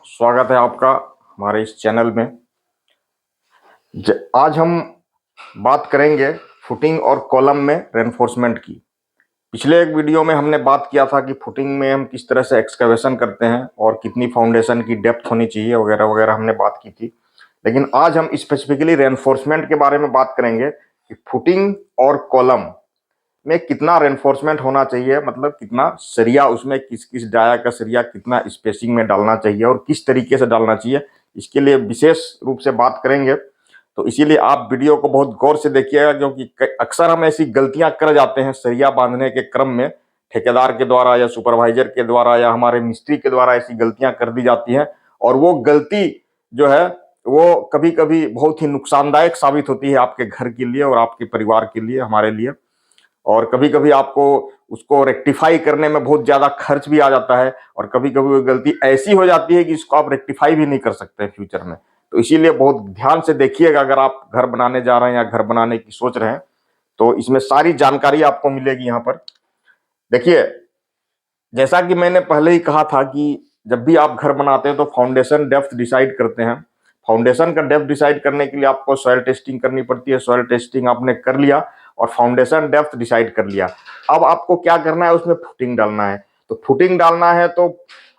स्वागत है आपका हमारे इस चैनल में। आज हम बात करेंगे फुटिंग और कॉलम में रेनफोर्समेंट की। पिछले एक वीडियो में हमने बात किया था कि फुटिंग में हम किस तरह से एक्सकवेशन करते हैं और कितनी फाउंडेशन की डेप्थ होनी चाहिए वगैरह वगैरह हमने बात की थी। लेकिन आज हम स्पेसिफिकली रेनफोर्समेंट के बारे में बात करेंगे कि फुटिंग और कॉलम में कितना रेनफोर्समेंट होना चाहिए, मतलब कितना सरिया उसमें किस किस डाया का सरिया कितना स्पेसिंग में डालना चाहिए और किस तरीके से डालना चाहिए, इसके लिए विशेष रूप से बात करेंगे। तो इसीलिए आप वीडियो को बहुत गौर से देखिएगा, क्योंकि अक्सर हम ऐसी गलतियां कर जाते हैं सरिया बांधने के क्रम में, ठेकेदार के द्वारा या सुपरवाइजर के द्वारा या हमारे मिस्त्री के द्वारा ऐसी गलतियां कर दी जाती हैं और वो गलती जो है वो कभी कभी बहुत ही नुकसानदायक साबित होती है आपके घर के लिए और आपके परिवार के लिए, हमारे लिए। और कभी कभी आपको उसको रेक्टिफाई करने में बहुत ज्यादा खर्च भी आ जाता है और कभी कभी वो गलती ऐसी हो जाती है कि इसको आप रेक्टिफाई भी नहीं कर सकते फ्यूचर में। तो इसीलिए बहुत ध्यान से देखिएगा, अगर आप घर बनाने जा रहे हैं या घर बनाने की सोच रहे हैं तो इसमें सारी जानकारी आपको मिलेगी यहाँ पर। देखिए, जैसा कि मैंने पहले ही कहा था कि जब भी आप घर बनाते हैं तो फाउंडेशन डेप्थ डिसाइड करते हैं। फाउंडेशन का डेप्थ डिसाइड करने के लिए आपको सॉइल टेस्टिंग करनी पड़ती है। सॉइल टेस्टिंग आपने कर लिया और फाउंडेशन डेप्थ डिसाइड कर लिया। अब आपको क्या करना है, उसमें फुटिंग डालना है। तो फुटिंग डालना है तो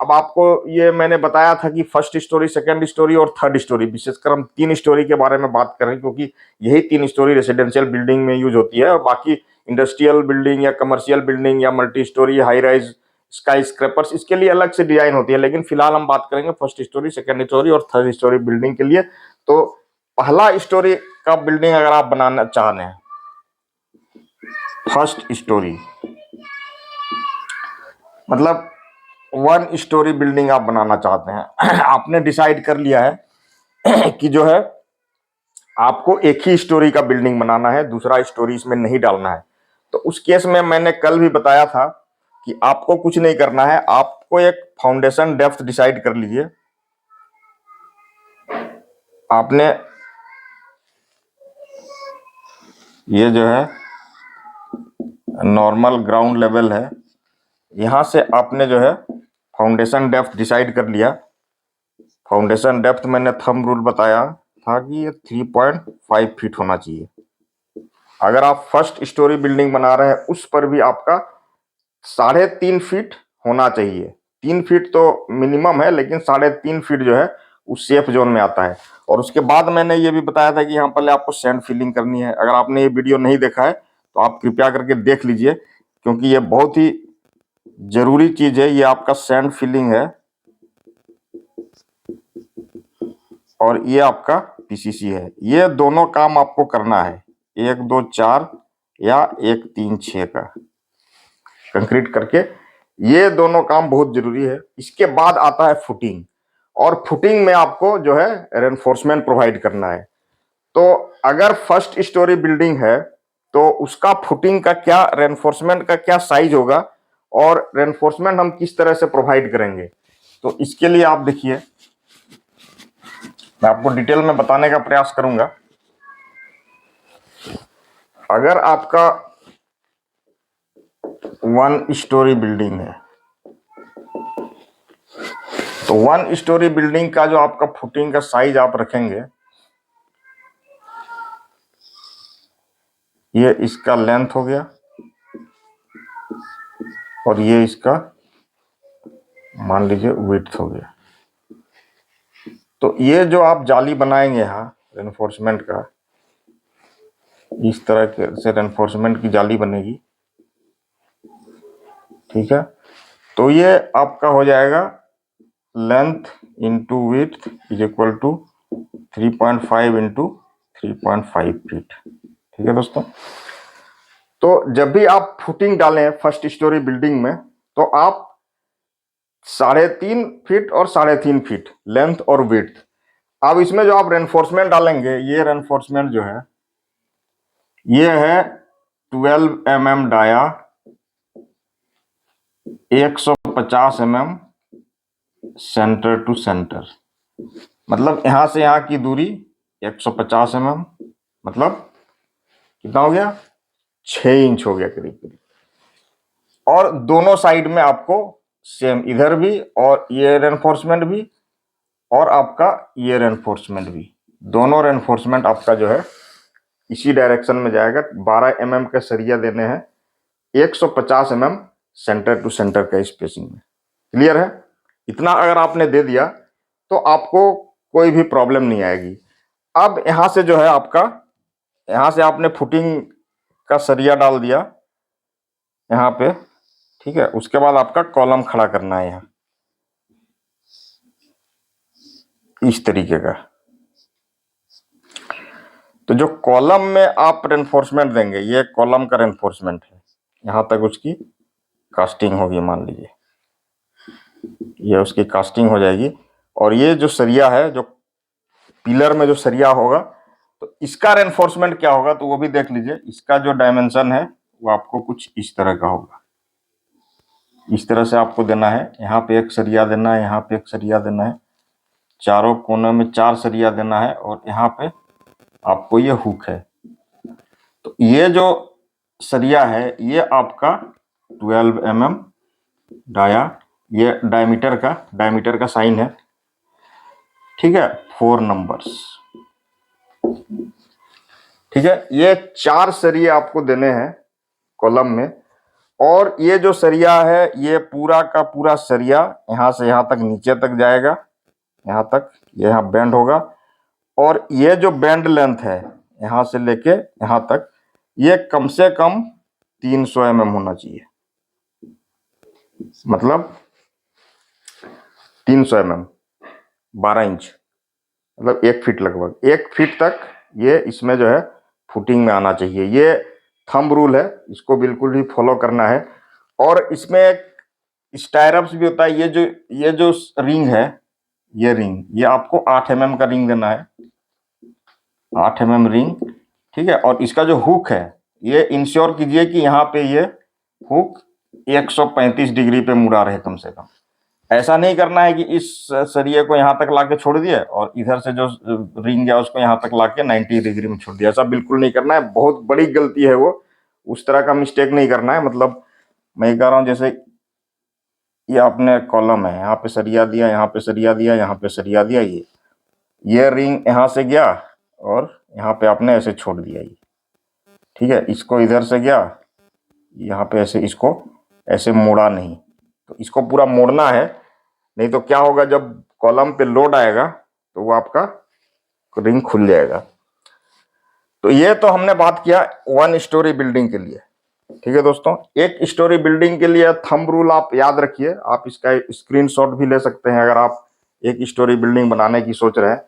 अब आपको ये मैंने बताया था कि फर्स्ट स्टोरी, सेकंड स्टोरी और थर्ड स्टोरी, विशेषकर हम 3 स्टोरी के बारे में बात करें क्योंकि यही 3 स्टोरी रेसिडेंशियल बिल्डिंग में यूज होती है और बाकी इंडस्ट्रियल बिल्डिंग या कमर्शियल बिल्डिंग या multi storey, high rise, sky scrapers, इसके लिए अलग से डिजाइन होती है। लेकिन फिलहाल हम बात करेंगे फर्स्ट स्टोरी, सेकंड स्टोरी और थर्ड स्टोरी बिल्डिंग के लिए। तो पहला स्टोरी का बिल्डिंग अगर आप बनाना चाह रहे हैं, फर्स्ट स्टोरी मतलब 1 स्टोरी बिल्डिंग आप बनाना चाहते हैं आपने डिसाइड कर लिया है कि जो है आपको एक ही स्टोरी का बिल्डिंग बनाना है, दूसरा स्टोरी इसमें नहीं डालना है। तो उस केस में मैंने कल भी बताया था कि आपको कुछ नहीं करना है, आपको एक फाउंडेशन डेप्थ डिसाइड कर लीजिए। आपने ये जो है नॉर्मल ग्राउंड लेवल है, यहां से आपने जो है फाउंडेशन डेप्थ डिसाइड कर लिया। फाउंडेशन डेप्थ मैंने थंब रूल बताया था कि ये 3.5 फीट होना चाहिए। अगर आप फर्स्ट स्टोरी बिल्डिंग बना रहे हैं उस पर भी आपका 3.5 फीट होना चाहिए। 3 फीट तो मिनिमम है, लेकिन 3.5 फीट जो है उस सेफ जोन में आता है। और उसके बाद मैंने ये भी बताया था कि यहाँ पहले आपको सैंड फिलिंग करनी है। अगर आपने ये वीडियो नहीं देखा है तो आप कृपया करके देख लीजिए, क्योंकि ये बहुत ही जरूरी चीज है। ये आपका सैंड फिलिंग है और ये आपका पीसीसी है। ये दोनों काम आपको करना है, 1 2 4 या 1 3 6 का कंक्रीट करके, ये दोनों काम बहुत जरूरी है। इसके बाद आता है फुटिंग, और फुटिंग में आपको जो है रेनफोर्समेंट प्रोवाइड करना है। तो अगर फर्स्ट स्टोरी बिल्डिंग है तो उसका फुटिंग का क्या, रेनफोर्समेंट का क्या साइज होगा और रेनफोर्समेंट हम किस तरह से प्रोवाइड करेंगे, तो इसके लिए आप देखिए, मैं आपको डिटेल में बताने का प्रयास करूंगा। अगर आपका 1 स्टोरी बिल्डिंग है तो 1 स्टोरी बिल्डिंग का जो आपका फुटिंग का साइज आप रखेंगे, ये इसका लेंथ हो गया और ये इसका मान लीजिए विड्थ हो गया। तो ये जो आप जाली बनाएंगे यहाँ रेनफोर्समेंट का, इस तरह के से रेनफोर्समेंट की जाली बनेगी, ठीक है। तो ये आपका हो जाएगा length into width is equal to 3.5 into 3.5 feet, ठीक है दोस्तों। तो जब भी आप फुटिंग डालें फर्स्ट स्टोरी बिल्डिंग में तो आप 3.5 फीट और 3.5 फीट लेंथ और विड्थ। अब इसमें जो आप रेनफोर्समेंट डालेंगे, ये रेनफोर्समेंट जो है ये है 12 mm dia, 150 mm centre to centre, मतलब यहां से यहां की दूरी 150 mm, मतलब कितना हो गया, 6 इंच हो गया करीब करीब। और दोनों साइड में आपको सेम, इधर भी और ये रेनफोर्समेंट भी और आपका ये रेनफोर्समेंट भी, दोनों रेनफोर्समेंट आपका जो है इसी डायरेक्शन में जाएगा। 12 mm का सरिया देने हैं, 150 mm सेंटर टू सेंटर का स्पेसिंग में। क्लियर है? इतना अगर आपने दे दिया तो आपको कोई भी प्रॉब्लम नहीं आएगी। अब यहां से जो है आपका, यहां से आपने फुटिंग का सरिया डाल दिया यहाँ पे, ठीक है। उसके बाद आपका कॉलम खड़ा करना है यहाँ इस तरीके का। तो जो कॉलम में आप रेनफोर्समेंट देंगे, ये कॉलम का रेनफोर्समेंट है, यहां तक उसकी कास्टिंग होगी, मान लीजिए ये उसकी कास्टिंग हो जाएगी। और ये जो सरिया है, जो पिलर में जो सरिया होगा, तो इसका रेनफोर्समेंट क्या होगा तो वो भी देख लीजिए। इसका जो डायमेंशन है वो आपको कुछ इस तरह का होगा। इस तरह से आपको देना है, यहाँ पे एक सरिया देना है, यहाँ पे एक सरिया देना है, चारों कोनों में 4 सरिया देना है, और यहाँ पे आपको ये हुक है। तो ये जो सरिया है ये आपका 12 mm डाया, ये डायमीटर का साइन है, ठीक है, 4 नंबर्स, ठीक है। ये 4 सरिये आपको देने हैं कॉलम में। और ये जो सरिया है ये पूरा का पूरा सरिया यहाँ से यहाँ तक नीचे तक जाएगा, यहाँ तक, ये यहाँ बेंड होगा। और ये जो बेंड लेंथ है यहाँ से लेके यहाँ तक, ये कम से कम 300 mm होना चाहिए, मतलब 300 mm, 12 इंच, मतलब 1 फीट, लगभग 1 फीट तक ये इसमें जो है फुटिंग में आना चाहिए। ये थंब रूल है, इसको बिल्कुल ही फॉलो करना है। और इसमें एक स्टायरप्स भी होता है। ये जो रिंग है, ये रिंग, ये आपको 8 mm का रिंग देना है, 8 mm रिंग, ठीक है। और इसका जो हुक है ये इंश्योर कीजिए कि यहाँ पे ये हुक 135 डिग्री पे मुड़ा रहे कम से कम। ऐसा नहीं करना है कि इस सरिये को यहाँ तक लाके छोड़ दिया और इधर से जो रिंग है उसको यहाँ तक लाके 90 डिग्री में छोड़ दिया। ऐसा बिल्कुल नहीं करना है, बहुत बड़ी गलती है वो। उस तरह का मिस्टेक नहीं करना है। मतलब मैं कह रहा हूँ, जैसे ये आपने कॉलम है, यहाँ पे सरिया दिया, यहाँ पे सरिया दिया, यहाँ पे सरिया दिया, ये रिंग यहाँ से गया और यहाँ पे आपने ऐसे छोड़ दिया, ये ठीक है। इसको इधर से गया, यहाँ पे ऐसे, इसको ऐसे मोड़ा नहीं, तो इसको पूरा मोड़ना है। नहीं तो क्या होगा, जब कॉलम पे लोड आएगा तो वो आपका रिंग खुल जाएगा। तो ये तो हमने बात किया 1 स्टोरी बिल्डिंग के लिए, ठीक है दोस्तों। 1 स्टोरी बिल्डिंग के लिए थंब रूल आप याद रखिए, आप इसका स्क्रीनशॉट भी ले सकते हैं अगर आप 1 स्टोरी बिल्डिंग बनाने की सोच रहे हैं।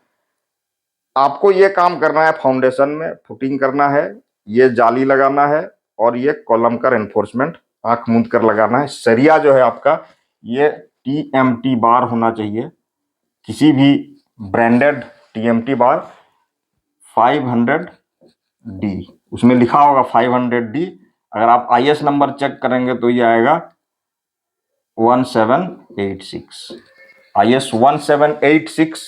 आपको ये काम करना है, फाउंडेशन में फुटिंग करना है, ये जाली लगाना है, और ये कॉलम का रेनफोर्समेंट आंख मूंद कर लगाना है। सरिया जो है आपका ये TMT बार होना चाहिए, किसी भी ब्रांडेड TMT बार 500D, उसमें लिखा होगा 500D। अगर आप IS नंबर चेक करेंगे तो ये आएगा 1786, IS 1786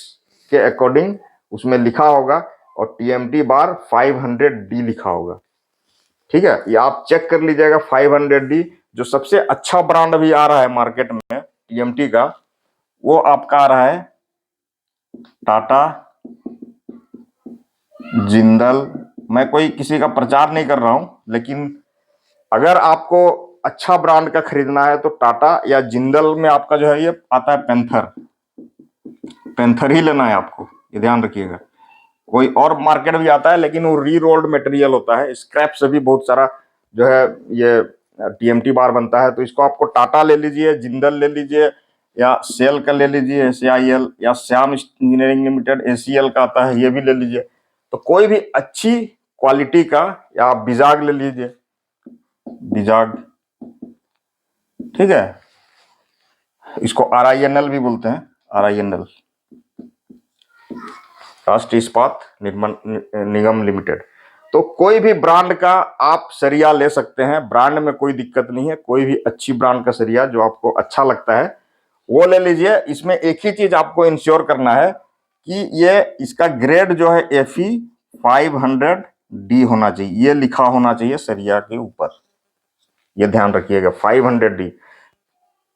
के अकॉर्डिंग उसमें लिखा होगा, और TMT बार 500D लिखा होगा, ठीक है। ये आप चेक कर लीजिएगा। 500D जो सबसे अच्छा ब्रांड भी आ रहा है मार्केट में TMT का, वो आपका आ रहा है टाटा, जिंदल। मैं कोई किसी का प्रचार नहीं कर रहा हूं, लेकिन अगर आपको अच्छा ब्रांड का खरीदना है तो टाटा या जिंदल में आपका जो है ये आता है पैंथर ही लेना है आपको, ये ध्यान रखिएगा। कोई और मार्केट भी आता है लेकिन वो री रोल्ड मटेरियल होता है, स्क्रैप से भी बहुत सारा जो है ये TMT बार बनता है। तो इसको आपको टाटा ले लीजिए, जिंदल ले लीजिए, या सेल का ले लीजिए, SAIL, या श्याम इंजीनियरिंग लिमिटेड ACL का आता है, ये भी ले लीजिए। तो कोई भी अच्छी क्वालिटी का, या आप बिजाग ले लीजिए, बिजाग, ठीक है। इसको RINL भी बोलते हैं, RINL, राष्ट्रीय इस्पात निगम लिमिटेड। तो कोई भी ब्रांड का आप सरिया ले सकते हैं, ब्रांड में कोई दिक्कत नहीं है। कोई भी अच्छी ब्रांड का सरिया जो आपको अच्छा लगता है वो ले लीजिए। इसमें एक ही चीज आपको इंश्योर करना है कि ये इसका ग्रेड जो है FE 500D होना चाहिए, ये लिखा होना चाहिए सरिया के ऊपर, ये ध्यान रखिएगा 500D।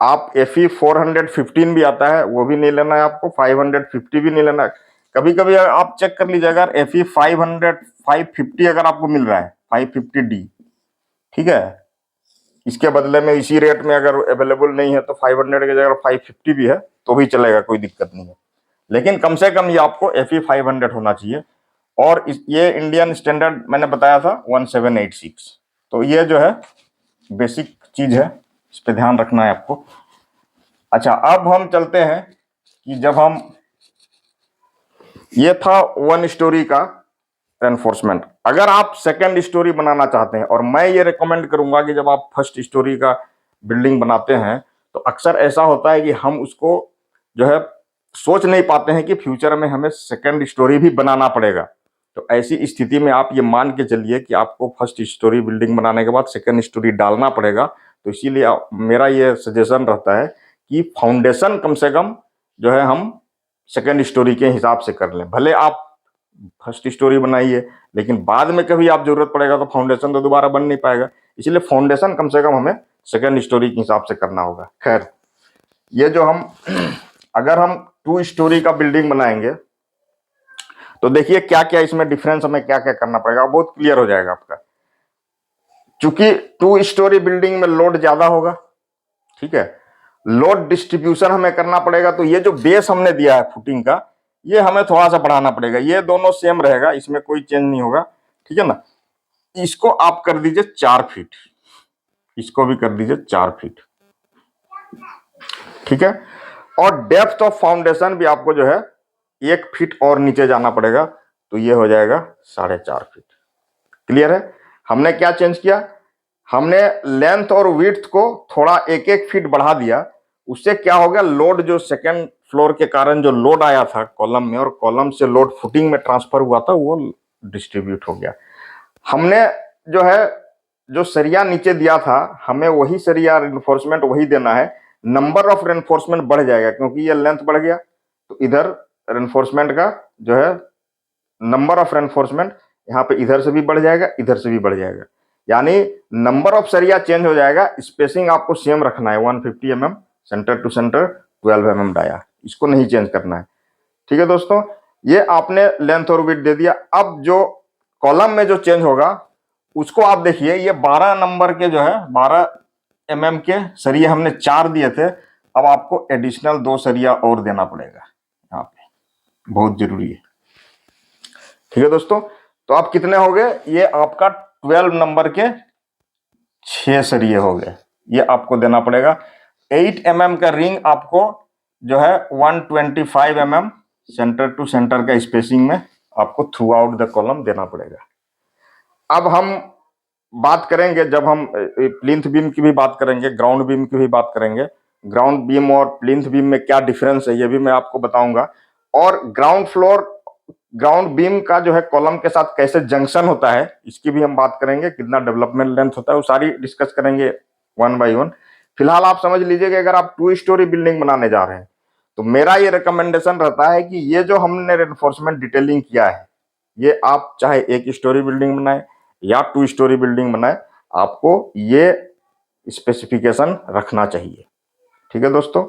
आप FE 415 भी आता है, वो भी नहीं लेना है आपको, 550 भी नहीं लेना है। कभी कभी आप चेक कर लीजिएगा, अगर FE 550 अगर आपको मिल रहा है, 550D, ठीक है, इसके बदले में इसी रेट में अगर अवेलेबल नहीं है तो 500 की जगह 550 भी है तो भी चलेगा, कोई दिक्कत नहीं है। लेकिन कम से कम ये आपको FE 500 होना चाहिए। और ये इंडियन स्टैंडर्ड मैंने बताया था 1786। तो ये जो है बेसिक चीज है, इस पे ध्यान रखना है आपको। अच्छा, अब हम चलते हैं कि जब हम, ये था 1 स्टोरी का रेनफोर्समेंट। अगर आप सेकंड स्टोरी बनाना चाहते हैं, और मैं ये रिकमेंड करूंगा कि जब आप फर्स्ट स्टोरी का बिल्डिंग बनाते हैं तो अक्सर ऐसा होता है कि हम उसको जो है सोच नहीं पाते हैं कि फ्यूचर में हमें सेकंड स्टोरी भी बनाना पड़ेगा। तो ऐसी स्थिति में आप ये मान के चलिए कि आपको फर्स्ट स्टोरी बिल्डिंग बनाने के बाद सेकंड स्टोरी डालना पड़ेगा। तो इसीलिए मेरा ये सजेशन रहता है कि फाउंडेशन कम से कम जो है हम सेकंड स्टोरी के हिसाब से कर लें। भले आप फर्स्ट स्टोरी बनाइए, लेकिन बाद में कभी आप जरूरत पड़ेगा तो फाउंडेशन तो दोबारा बन नहीं पाएगा। इसलिए फाउंडेशन कम से कम हमें सेकंड स्टोरी के हिसाब से करना होगा। खैर, ये जो हम अगर हम 2 स्टोरी का बिल्डिंग बनाएंगे तो देखिए क्या क्या इसमें डिफरेंस, हमें क्या क्या करना पड़ेगा, बहुत क्लियर हो जाएगा आपका। चूंकि 2 स्टोरी बिल्डिंग में लोड ज्यादा होगा, ठीक है, लोड डिस्ट्रीब्यूशन हमें करना पड़ेगा। तो ये जो बेस हमने दिया है फुटिंग का, ये हमें थोड़ा सा बढ़ाना पड़ेगा। ये दोनों सेम रहेगा, इसमें कोई चेंज नहीं होगा, ठीक है ना। इसको आप कर दीजिए 4 फीट, इसको भी कर दीजिए 4 फीट, ठीक है। और डेप्थ ऑफ फाउंडेशन भी आपको जो है 1 फीट और नीचे जाना पड़ेगा, तो ये हो जाएगा 4.5 फीट। क्लियर है। हमने क्या चेंज किया, हमने लेंथ और विड्थ को थोड़ा 1-1 फीट बढ़ा दिया। उससे क्या हो गया, लोड जो सेकंड फ्लोर के कारण जो लोड आया था कॉलम में, और कॉलम से लोड फुटिंग में ट्रांसफर हुआ था, वो डिस्ट्रीब्यूट हो गया। हमने जो है जो सरिया नीचे दिया था, हमें वही सरिया रेनफोर्समेंट वही देना है। नंबर ऑफ रेनफोर्समेंट बढ़ जाएगा क्योंकि ये लेंथ बढ़ गया, तो इधर रेनफोर्समेंट का जो है नंबर ऑफ रेनफोर्समेंट यहाँ पे इधर से भी बढ़ जाएगा, इधर से भी बढ़ जाएगा। यानी नंबर ऑफ सरिया चेंज हो जाएगा, स्पेसिंग आपको सेम रखना है 150 mm centre to centre, 12 mm dia, इसको नहीं चेंज करना है। ठीक है दोस्तों, ये आपने लेंथ और विड्थ दे दिया। अब जो कॉलम में जो चेंज होगा उसको आप देखिए, ये 12 नंबर के जो है 12 mm के सरिया हमने 4 दिए थे, अब आपको एडिशनल 2 सरिया और देना पड़ेगा, यहाँ पे बहुत जरूरी है। ठीक है दोस्तों, तो आप कितने हो गए, ये आपका 12 नंबर के 6 सरिये हो गए, ये आपको देना पड़ेगा। 8 mm का रिंग आपको जो है 125 mm सेंटर टू सेंटर का स्पेसिंग में आपको थ्रू आउट द कॉलम देना पड़ेगा। अब हम बात करेंगे, जब हम प्लिंथ बीम की भी बात करेंगे, ग्राउंड बीम की भी बात करेंगे। ग्राउंड बीम और प्लिंथ बीम में क्या डिफरेंस है ये भी मैं आपको बताऊंगा। और ग्राउंड बीम का जो है कॉलम के साथ कैसे जंक्शन होता है इसकी भी हम बात करेंगे, कितना डेवलपमेंट लेंथ होता है, वो सारी डिस्कस करेंगे 1 by 1। फिलहाल आप समझ लीजिए कि अगर आप 2 स्टोरी बिल्डिंग बनाने जा रहे हैं तो मेरा ये रिकमेंडेशन रहता है कि ये जो हमने रेनफोर्समेंट डिटेलिंग किया है, ये आप चाहे 1 स्टोरी बिल्डिंग बनाए या 2 स्टोरी बिल्डिंग बनाए, आपको ये स्पेसिफिकेशन रखना चाहिए। ठीक है दोस्तों,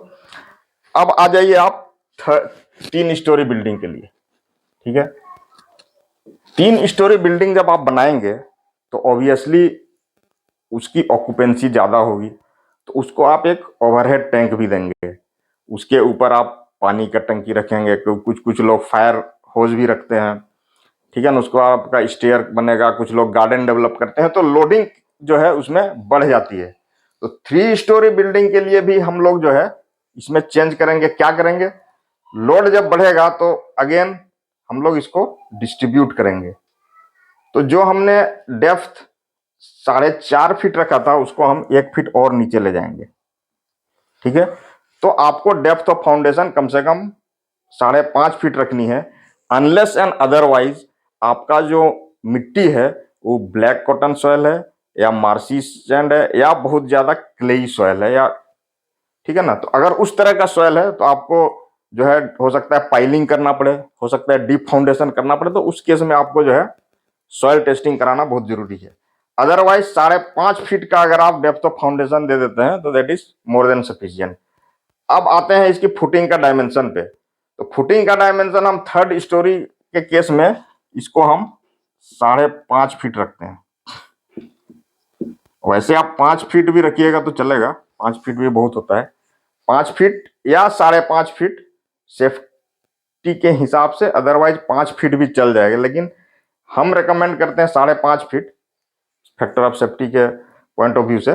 अब आ जाइए आप 3 स्टोरी बिल्डिंग के लिए। ठीक है, 3 स्टोरी बिल्डिंग जब आप बनाएंगे तो ऑब्वियसली उसकी ऑक्यूपेंसी ज्यादा होगी, तो उसको आप एक ओवरहेड टैंक भी देंगे, उसके ऊपर आप पानी का टंकी रखेंगे, कुछ लोग फायर होज भी रखते हैं, ठीक है ना, उसको आपका स्टेयर बनेगा, कुछ लोग गार्डन डेवलप करते हैं, तो लोडिंग जो है उसमें बढ़ जाती है। तो 3 स्टोरी बिल्डिंग के लिए भी हम लोग जो है इसमें चेंज करेंगे, क्या करेंगे, लोड जब बढ़ेगा तो अगेन हम लोग इसको डिस्ट्रीब्यूट करेंगे। तो जो हमने डेप्थ 4.5 फीट रखा था उसको हम 1 फीट और नीचे ले जाएंगे। ठीक है, तो आपको डेप्थ ऑफ फाउंडेशन कम से कम 5.5 फीट रखनी है। अनलेस एंड अदरवाइज आपका जो मिट्टी है वो ब्लैक कॉटन सॉइल है या मार्सी सैंड है या बहुत ज्यादा क्लेई सॉइल है, या ठीक है ना। तो अगर उस तरह का सॉइल है तो आपको जो है हो सकता है पाइलिंग करना पड़े, हो सकता है डीप फाउंडेशन करना पड़े, तो उस केस में आपको जो है सॉइल टेस्टिंग कराना बहुत जरूरी है। अदरवाइज 5.5 फीट का अगर आप डेप्थ ऑफ फाउंडेशन दे देते हैं तो that is more than sufficient. अब आते हैं इसकी फुटिंग का डायमेंशन पे। तो फुटिंग का डायमेंशन हम 3rd स्टोरी के केस में इसको हम 5.5 फीट रखते हैं। वैसे आप 5 फीट भी रखिएगा तो चलेगा, 5 फीट भी बहुत होता है। 5 फीट या 5.5 फीट सेफ्टी के हिसाब से, अदरवाइज 5 फीट भी चल जाएगा, लेकिन हम रेकमेंड करते हैं 5.5 फीट फैक्टर ऑफ सेफ्टी के पॉइंट ऑफ व्यू से।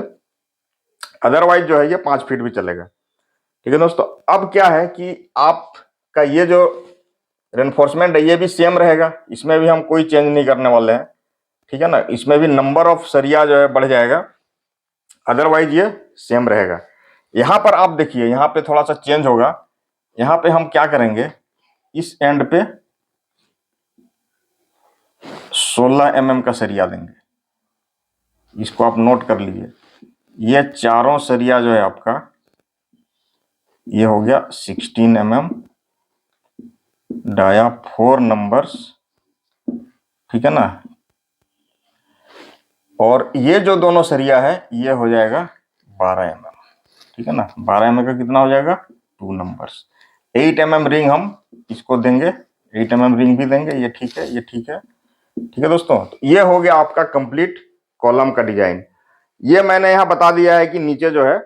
अदरवाइज जो है ये 5 फीट भी चलेगा। ठीक है दोस्तों, अब क्या है कि आपका ये जो रेनफोर्समेंट है ये भी सेम रहेगा, इसमें भी हम कोई चेंज नहीं करने वाले हैं। ठीक है ना, इसमें भी नंबर ऑफ सरिया जो है बढ़ जाएगा, अदरवाइज ये सेम रहेगा। यहां पर आप देखिए, यहां पे थोड़ा सा चेंज होगा। यहां पे हम क्या करेंगे, इस एंड पे 16 mm का सरिया देंगे। इसको आप नोट कर लीजिए, ये चारों सरिया जो है आपका ये हो गया 16 mm डाया 4 नंबर्स। ठीक है ना, और ये जो दोनों सरिया है ये हो जाएगा 12 mm। ठीक है ना, 12 mm का कितना हो जाएगा, 2 नंबर्स। 8 mm रिंग हम इसको देंगे, 8 mm रिंग भी देंगे। ये ठीक है, ये ठीक है। ठीक है दोस्तों, तो ये हो गया आपका कंप्लीट कॉलम का डिजाइन। ये मैंने यहाँ बता दिया है कि नीचे जो है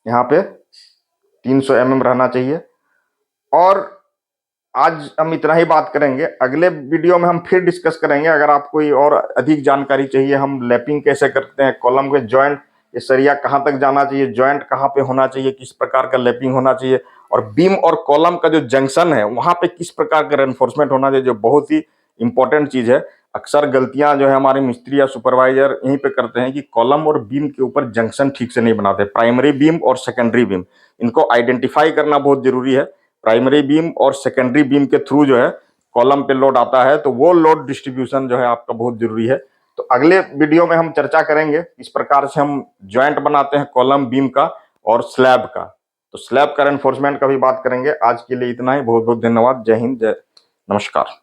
यहाँ पे 300 mm रहना चाहिए। और आज हम इतना ही बात करेंगे, अगले वीडियो में हम फिर डिस्कस करेंगे। अगर आपको कोई और अधिक जानकारी चाहिए, हम लैपिंग कैसे करते हैं, कॉलम के जॉइंट, ये सरिया कहाँ तक जाना चाहिए, जॉइंट कहाँ पे होना चाहिए, किस प्रकार का लैपिंग होना चाहिए, और बीम और कॉलम का जो जंक्शन है वहां पे किस प्रकार का रेनफोर्समेंट होना चाहिए, जो बहुत ही इंपॉर्टेंट चीज है। अक्सर गलतियां जो है हमारे मिस्त्री या सुपरवाइजर यहीं पे करते हैं कि कॉलम और बीम के ऊपर जंक्शन ठीक से नहीं बनाते। प्राइमरी बीम और सेकेंडरी बीम, इनको आइडेंटिफाई करना बहुत जरूरी है। प्राइमरी बीम और सेकेंडरी बीम के थ्रू जो है कॉलम पे लोड आता है, तो वो लोड डिस्ट्रीब्यूशन जो है आपका बहुत जरूरी है। तो अगले वीडियो में हम चर्चा करेंगे इस प्रकार से हम ज्वाइंट बनाते हैं कॉलम बीम का और स्लैब का। तो स्लैब का रेनफोर्समेंट का भी बात करेंगे। आज के लिए इतना ही, बहुत बहुत धन्यवाद। जय हिंद, जय नमस्कार।